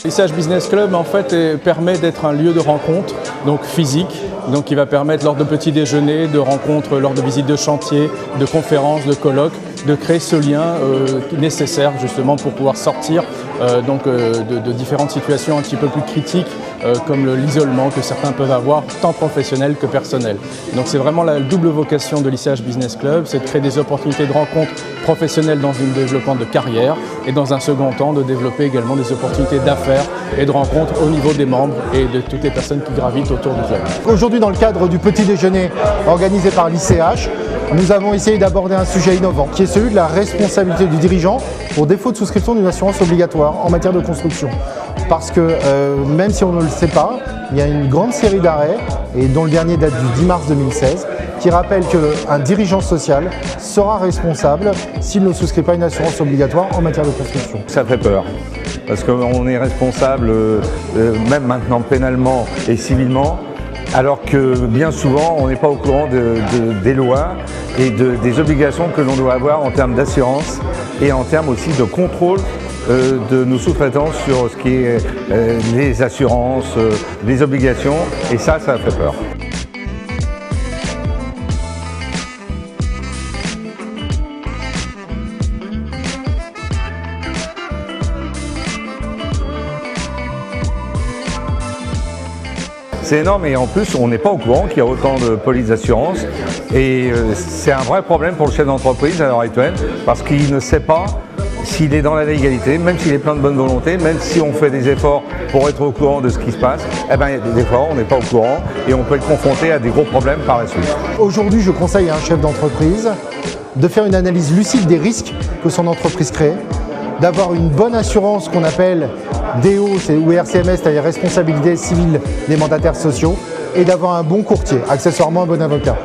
L'ICH Business Club en fait permet d'être un lieu de rencontre, donc physique, donc qui va permettre lors de petits déjeuners, de rencontres, lors de visites de chantier, de conférences, de colloques, de créer ce lien nécessaire justement pour pouvoir sortir de différentes situations un petit peu plus critiques comme l'isolement que certains peuvent avoir, tant professionnel que personnel. Donc c'est vraiment la double vocation de l'ICH Business Club, c'est de créer des opportunités de rencontres professionnelles dans un développement de carrière et dans un second temps de développer également des opportunités d'affaires et de rencontres au niveau des membres et de toutes les personnes qui gravitent autour du club. Aujourd'hui, dans le cadre du petit déjeuner organisé par l'ICH, nous avons essayé d'aborder un sujet innovant qui est celui de la responsabilité du dirigeant pour défaut de souscription d'une assurance obligatoire en matière de construction. Parce que même si on ne le sait pas, il y a une grande série d'arrêts, et dont le dernier date du 10 mars 2016, qui rappelle qu'un dirigeant social sera responsable s'il ne souscrit pas une assurance obligatoire en matière de construction. Ça fait peur, parce qu'on est responsable, même maintenant pénalement et civilement, alors que bien souvent on n'est pas au courant des lois et des obligations que l'on doit avoir en termes d'assurance et en termes aussi de contrôle de nos sous-traitants sur ce qui est les assurances, les obligations, et ça fait peur. C'est énorme et en plus on n'est pas au courant qu'il y a autant de polices d'assurance et c'est un vrai problème pour le chef d'entreprise à l'heure actuelle parce qu'il ne sait pas s'il est dans la légalité, même s'il est plein de bonne volonté, même si on fait des efforts pour être au courant de ce qui se passe, eh bien, il y a des fois on n'est pas au courant et on peut être confronté à des gros problèmes par la suite. Aujourd'hui, je conseille à un chef d'entreprise de faire une analyse lucide des risques que son entreprise crée, d'avoir une bonne assurance qu'on appelle DO ou RCMS, c'est-à-dire responsabilité civile des mandataires sociaux, et d'avoir un bon courtier, accessoirement un bon avocat.